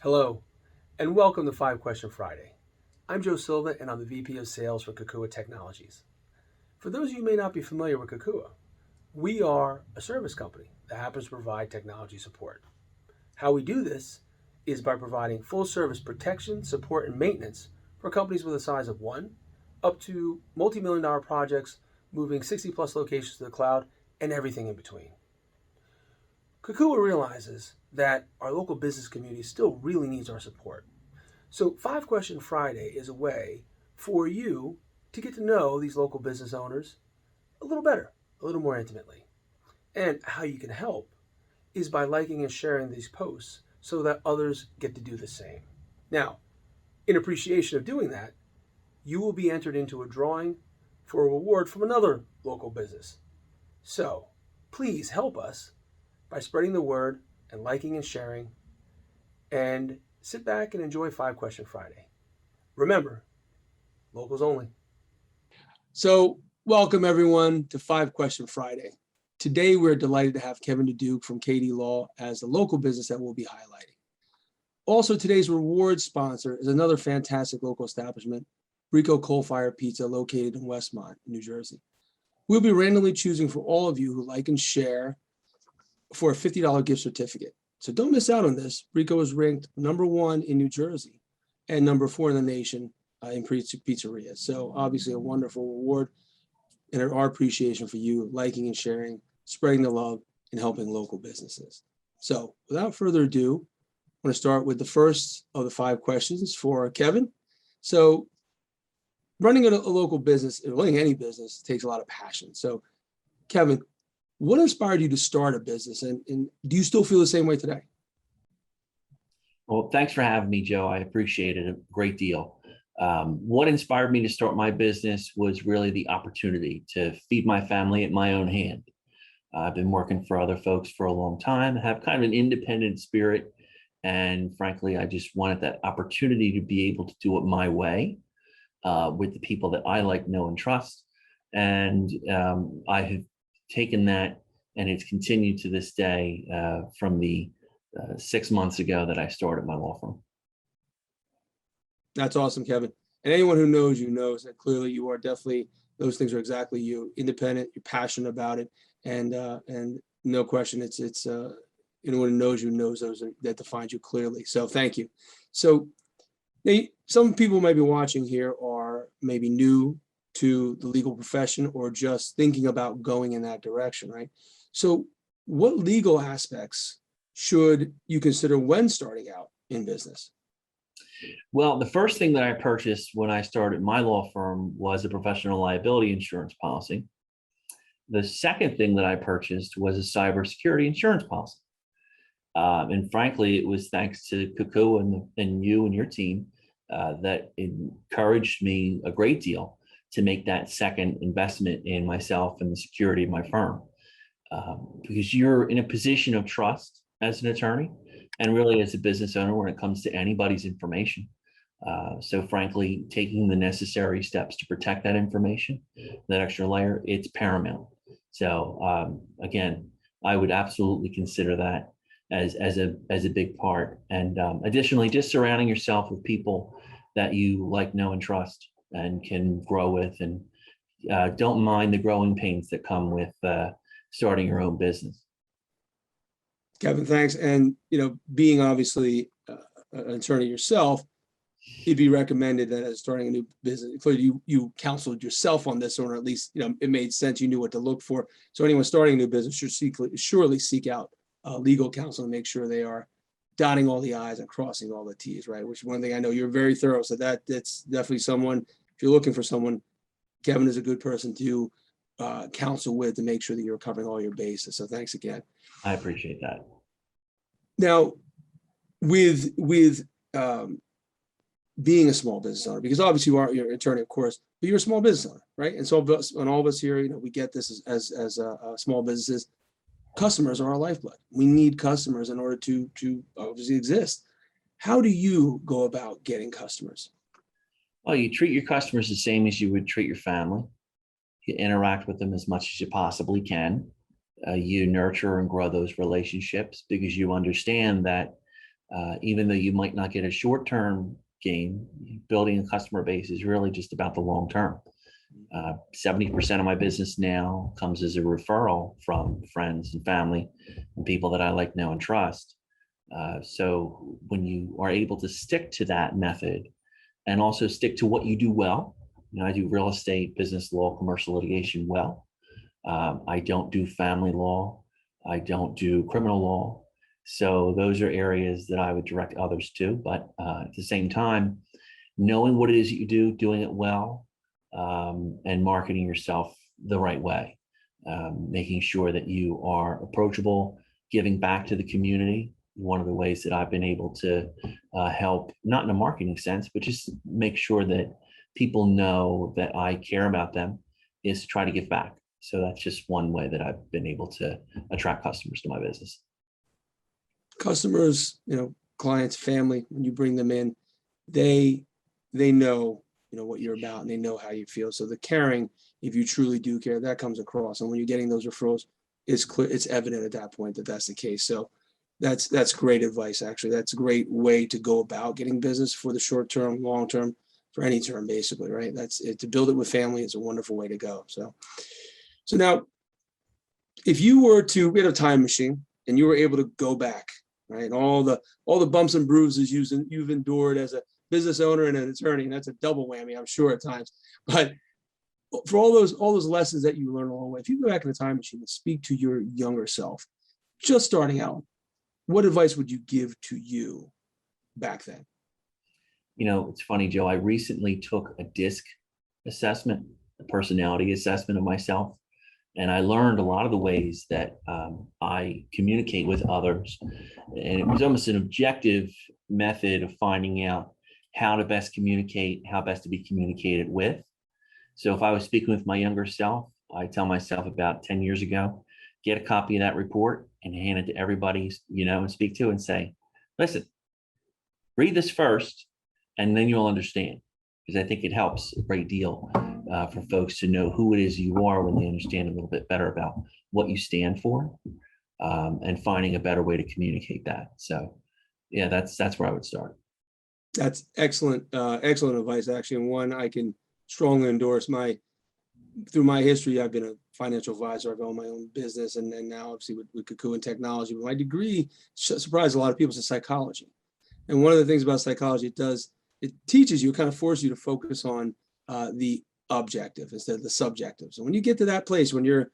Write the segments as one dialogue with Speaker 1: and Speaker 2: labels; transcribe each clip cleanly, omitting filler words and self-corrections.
Speaker 1: Hello, and welcome to 5 Question Friday. I'm Joe Silva, and I'm the VP of Sales for Kokua Technologies. For those of you who may not be familiar with Kokua, we are a service company that happens to provide technology support. How we do this is by providing full service protection, support, and maintenance for companies with a size of one up to multi-million dollar projects moving 60 plus locations to the cloud and everything in between. Kokua realizes that our local business community still really needs our support. So 5 Question Friday is a way for you to get to know these local business owners a little better, a little more intimately. And how you can help is by liking and sharing these posts so that others get to do the same. Now, in appreciation of doing that, you will be entered into a drawing for a reward from another local business. So please help us by spreading the word and liking and sharing, and sit back and enjoy 5 Question Friday. Remember, locals only. So, welcome everyone to 5 Question Friday. Today, we're delighted to have Kevin DeDuke from KD Law as the local business that we'll be highlighting. Also, today's reward sponsor is another fantastic local establishment, Rico Coal Fire Pizza, located in Westmont, New Jersey. We'll be randomly choosing for all of you who like and share for a $50 gift certificate. So don't miss out on this. Rico is ranked #1 in New Jersey and #4 in the nation in pizzerias. So obviously a wonderful reward and our appreciation for you liking and sharing, spreading the love, and helping local businesses. So without further ado, I'm going to start with the first of the 5 questions for Kevin. So running a local business, running any business, takes a lot of passion. So Kevin, what inspired you to start a business, and do you still feel the same way today?
Speaker 2: Well, thanks for having me, Joe. I appreciate it a great deal. What inspired me to start my business was really the opportunity to feed my family at my own hand. I've been working for other folks for a long time, have kind of an independent spirit, and frankly, I just wanted that opportunity to be able to do it my way with the people that I like, know, and trust. And I have taken that, and it's continued to this day from the 6 months ago that I started my law firm.
Speaker 1: That's awesome, Kevin. And anyone who knows you knows that clearly you are definitely, those things are exactly you, independent, you're passionate about it, and no question, it's anyone who knows you knows that defines you clearly. So thank you. So some people might be watching here are maybe new to the legal profession or just thinking about going in that direction, right? So what legal aspects should you consider when starting out in business?
Speaker 2: Well, the first thing that I purchased when I started my law firm was a professional liability insurance policy. The second thing that I purchased was a cybersecurity insurance policy. And frankly, it was thanks to Kokua and you and your team that encouraged me a great deal to make that second investment in myself and the security of my firm. Because you're in a position of trust as an attorney and really as a business owner when it comes to anybody's information. So frankly, taking the necessary steps to protect that information, that extra layer, it's paramount. So again, I would absolutely consider that as a big part. And additionally, just surrounding yourself with people that you like, know, and trust and can grow with, and don't mind the growing pains that come with starting your own business.
Speaker 1: Kevin, thanks. And being obviously an attorney yourself, it'd be recommended that as starting a new business, you counseled yourself on this, or at least it made sense. You knew what to look for. So anyone starting a new business should surely seek out legal counsel and make sure they are dotting all the I's and crossing all the T's, right? Which is one thing I know you're very thorough. So that's definitely someone. If you're looking for someone, Kevin is a good person to counsel with to make sure that you're covering all your bases. So thanks again.
Speaker 2: I appreciate that.
Speaker 1: Now, with being a small business owner, because obviously you're an attorney, of course, but you're a small business owner, right? And so, and all of us here, we get this as small businesses. Customers are our lifeblood. We need customers in order to obviously exist. How do you go about getting customers?
Speaker 2: Well, you treat your customers the same as you would treat your family. You interact with them as much as you possibly can. You nurture and grow those relationships because you understand that Even though you might not get a short-term gain, building a customer base is really just about the long term. 70% of my business now comes as a referral from friends and family and people that I like, know, and trust. So when you are able to stick to that method and also stick to what you do well, I do real estate, business law, commercial litigation well. I don't do family law. I don't do criminal law. So those are areas that I would direct others to. But at the same time, knowing what it is that you do, doing it well, and marketing yourself the right way, making sure that you are approachable, giving back to the community. One of the ways that I've been able to help, not in a marketing sense, but just make sure that people know that I care about them, is to try to give back. So that's just one way that I've been able to attract customers to my business.
Speaker 1: Customers, clients, family, when you bring them in, they know, what you're about, and they know how you feel. So the caring, if you truly do care, that comes across. And when you're getting those referrals, it's clear, it's evident at that point that that's the case. So that's great advice. Actually, that's a great way to go about getting business for the short term, long term, for any term, basically, right? That's it. To build it with family is a wonderful way to go. So now, if you were to get a time machine and you were able to go back, right, and all the bumps and bruises you've endured as a business owner and an attorney, and that's a double whammy, I'm sure, at times. But for all those lessons that you learned along the way, if you go back in the time machine and speak to your younger self, just starting out, what advice would you give to you back then?
Speaker 2: It's funny, Joe. I recently took a DISC assessment, a personality assessment of myself, and I learned a lot of the ways that I communicate with others. And it was almost an objective method of finding out how to best communicate, how best to be communicated with. So if I was speaking with my younger self, I tell myself about 10 years ago, get a copy of that report and hand it to everybody, and speak to and say, listen, read this first, and then you'll understand. Because I think it helps a great deal for folks to know who it is you are when they understand a little bit better about what you stand for, and finding a better way to communicate that. So yeah, that's where I would start.
Speaker 1: That's excellent advice, actually, and one I can strongly endorse. Through my history, I've been a financial advisor. I've owned my own business, and now obviously with Kokua Technology. But my degree surprised a lot of people, is psychology. And one of the things about psychology, it teaches you, it kind of forces you to focus on the objective instead of the subjective. So when you get to that place, when you're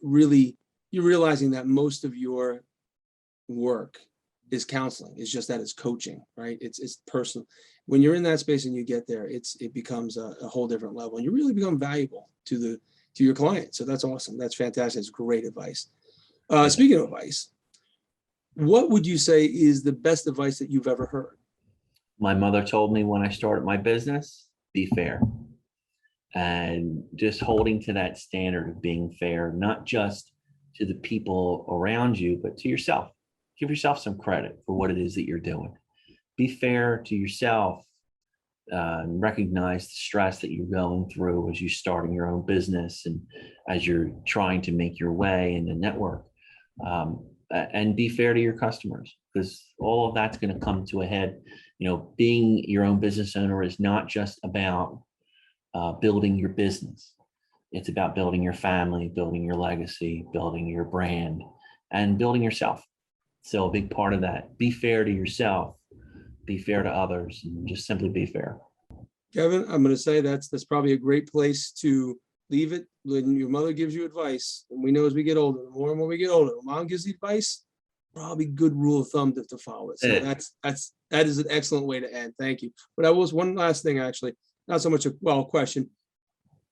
Speaker 1: realizing that most of your work is counseling, it's just that it's coaching, right? It's personal. When you're in that space and you get there, it becomes a whole different level, and you really become valuable to your client. So that's awesome. That's fantastic. It's great advice. Speaking of advice, what would you say is the best advice that you've ever heard?
Speaker 2: My mother told me when I started my business, be fair. And just holding to that standard of being fair, not just to the people around you, but to yourself. Give yourself some credit for what it is that you're doing. Be fair to yourself, and recognize the stress that you're going through as you're starting your own business and as you're trying to make your way in the network. And be fair to your customers, because all of that's going to come to a head. Being your own business owner is not just about building your business. It's about building your family, building your legacy, building your brand, and building yourself. So a big part of that, be fair to yourself, be fair to others, and just simply be fair.
Speaker 1: Kevin, I'm going to say that's probably a great place to leave it. When your mother gives you advice, and we know as we get older, the more and more we get older, when mom gives the advice, probably good rule of thumb to follow it. So that is an excellent way to end. Thank you. But I was one last thing, actually, not so much a question.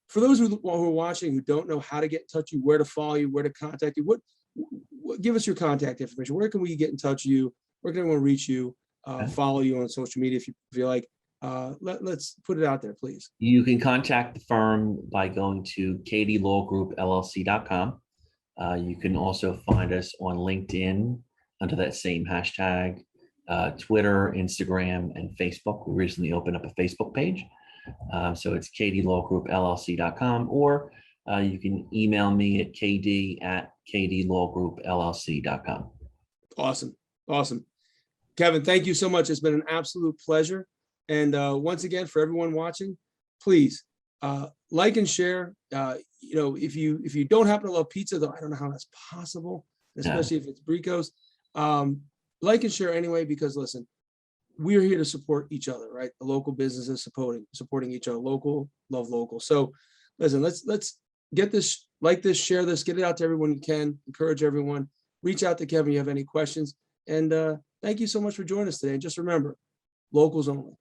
Speaker 1: For those who are watching who don't know how to get in touch with you, where to follow you, where to contact you, give us your contact information. Where can we get in touch with you? Where can everyone reach you? Follow you on social media if you feel like. Let's put it out there, please.
Speaker 2: You can contact the firm by going to kdlawgroupllc.com. You can also find us on LinkedIn under that same hashtag, Twitter, Instagram, and Facebook. We recently opened up a Facebook page. So it's kdlawgroupllc.com, or you can email me at kd@kdlawgroupllc.com.
Speaker 1: Awesome. Kevin, thank you so much. It's been an absolute pleasure. And once again, for everyone watching, please like and share. If you don't happen to love pizza, though, I don't know how that's possible, especially if it's Brico's. Like and share anyway, because listen, we're here to support each other, right? The local businesses supporting each other. Local, love local. So listen, let's get this, like this, share this, get it out to everyone you can, encourage everyone. Reach out to Kevin if you have any questions. And thank you so much for joining us today. And just remember, locals only.